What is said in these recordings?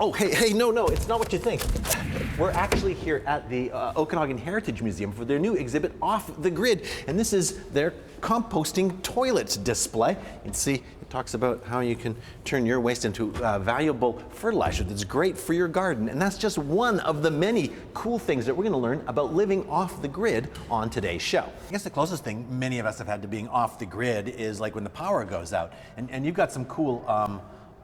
Oh, hey, no, it's not what you think. We're actually here at the Okanagan Heritage Museum for their new exhibit, Off the Grid, and this is their composting toilet display. You can see it talks about how you can turn your waste into valuable fertilizer that's great for your garden, and that's just one of the many cool things that we're going to learn about living off the grid on today's show. I guess the closest thing many of us have had to being off the grid is like when the power goes out, and you've got some cool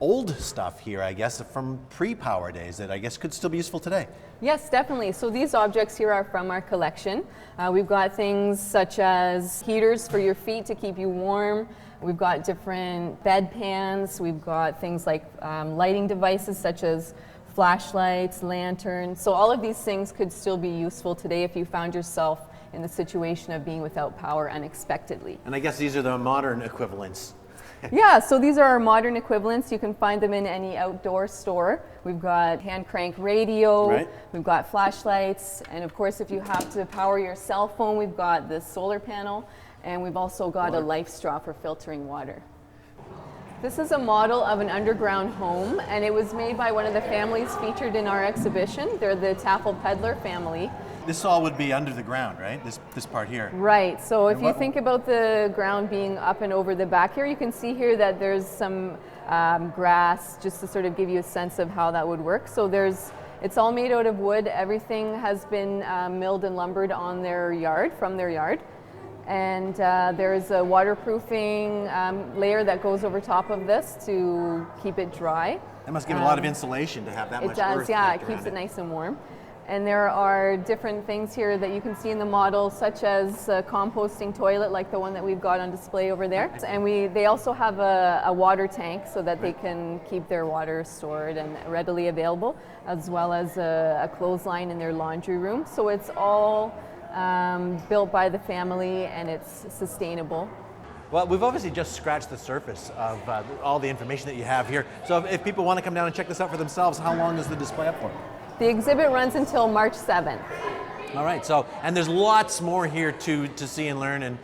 old stuff here, I guess, from pre-power days that I guess could still be useful today. Yes, definitely. So these objects here are from our collection. We've got things such as heaters for your feet to keep you warm. We've got different bed pans. We've got things like lighting devices such as flashlights, lanterns. So all of these things could still be useful today if you found yourself in the situation of being without power unexpectedly. And I guess these are the modern equivalents. Yeah, so these are our modern equivalents. You can find them in any outdoor store. We've got hand crank radio, right. We've got flashlights, and of course if you have to power your cell phone, we've got the solar panel, and we've also got a life straw for filtering water. This is a model of an underground home, and it was made by one of the families featured in our exhibition. They're the Taffel Peddler family. This all would be under the ground, right? This part here. Right, so if you think about the ground being up and over the back here, you can see here that there's some grass, just to sort of give you a sense of how that would work. So it's all made out of wood. Everything has been milled and lumbered on their yard, from their yard. And there's a waterproofing layer that goes over top of this to keep it dry. That must give a lot of insulation to have that much earth. It does, yeah, it keeps it nice and warm. And there are different things here that you can see in the model, such as a composting toilet like the one that we've got on display over there. And they also have a water tank so that they can keep their water stored and readily available, as well as a clothesline in their laundry room. So it's all built by the family and it's sustainable. Well, we've obviously just scratched the surface of all the information that you have here. So if people want to come down and check this out for themselves, how long is the display up for? The exhibit runs until March 7th. All right, so, and there's lots more here to see and learn and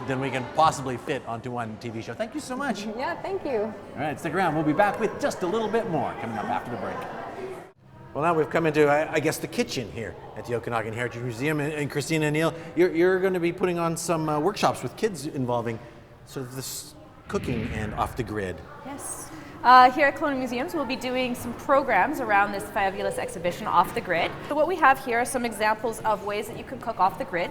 than we can possibly fit onto one TV show. Thank you so much. Yeah, thank you. All right, stick around. We'll be back with just a little bit more coming up after the break. Well, now we've come into, I guess, the kitchen here at the Okanagan Heritage Museum. And Christina and Neil, you're going to be putting on some workshops with kids involving sort of this cooking and off the grid. Yes. Here at Kelowna Museums, we'll be doing some programs around this fabulous exhibition, Off the Grid. So what we have here are some examples of ways that you can cook off the grid.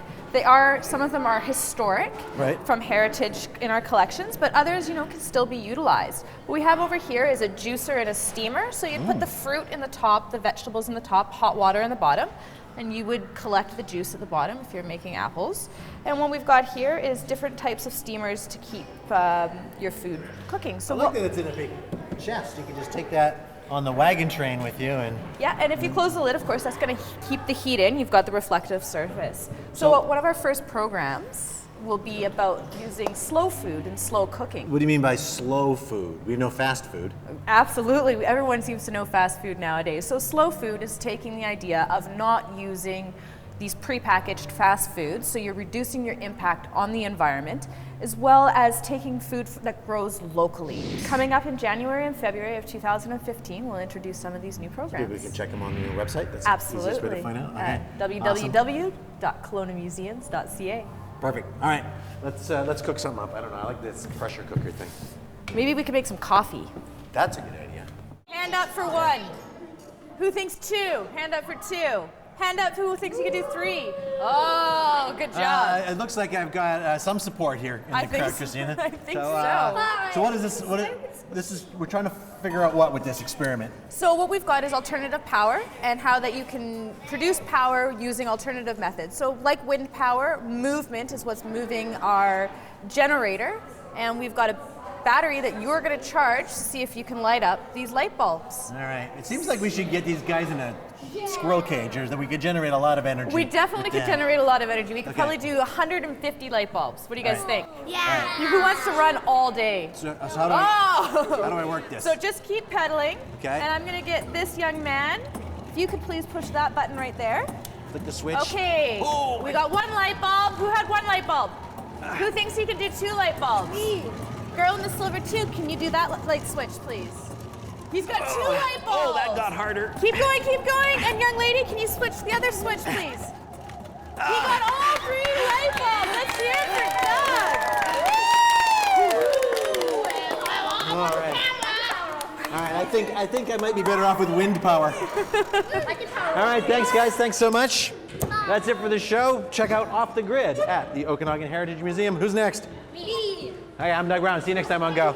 Some of them are historic, right, from heritage in our collections, but others, can still be utilized. What we have over here is a juicer and a steamer. So you'd put the fruit in the top, the vegetables in the top, hot water in the bottom, and you would collect the juice at the bottom if you're making apples. And what we've got here is different types of steamers to keep your food cooking. So I like that it's in a big chest. You can just take that on the wagon train with you. Yeah, and if you close the lid, of course, that's going to keep the heat in. You've got the reflective surface. So one of our first programs will be about using slow food and slow cooking. What do you mean by slow food? We know fast food. Absolutely. Everyone seems to know fast food nowadays. So slow food is taking the idea of not using these prepackaged fast foods, so you're reducing your impact on the environment, as well as taking food that grows locally. Coming up in January and February of 2015, we'll introduce some of these new programs. Maybe we can check them on your website. That's absolutely the easiest way to find out. At www.kelownamuseums.ca. Perfect. All right, let's cook something up. I don't know. I like this pressure cooker thing. Maybe we could make some coffee. That's a good idea. Hand up for one. Who thinks two? Hand up for two. Hand up who thinks you can do three. Oh, good job. It looks like I've got some support here in the crowd, Christina. I think so. So what is this? We're trying to figure out what with this experiment. So what we've got is alternative power and how that you can produce power using alternative methods. So like wind power, movement is what's moving our generator, and we've got a battery that you're going to charge to see if you can light up these light bulbs. All right. It seems like we should get these guys in a squirrel cage, or that we could generate a lot of energy. We definitely could generate a lot of energy. We could probably do 150 light bulbs. What do you guys think? Yeah. Right. Who wants to run all day? So how do I work this? So just keep pedaling. Okay. And I'm going to get this young man. If you could please push that button right there. Flick the switch. Okay. Oh, we got one light bulb. Who had one light bulb? Who thinks he can do two light bulbs? Me. Girl in the silver tube, can you do that light switch, please? He's got 2 light bulbs. Oh, that got harder. Keep going, keep going. And young lady, can you switch the other switch, please? He got all 3 light bulbs. Let's hear it for Doug. All right. All right, I think I might be better off with wind power. All right, thanks guys, thanks so much. That's it for the show. Check out Off the Grid at the Okanagan Heritage Museum. Who's next? Me. Hi, I'm Doug Brown. See you next time on Go.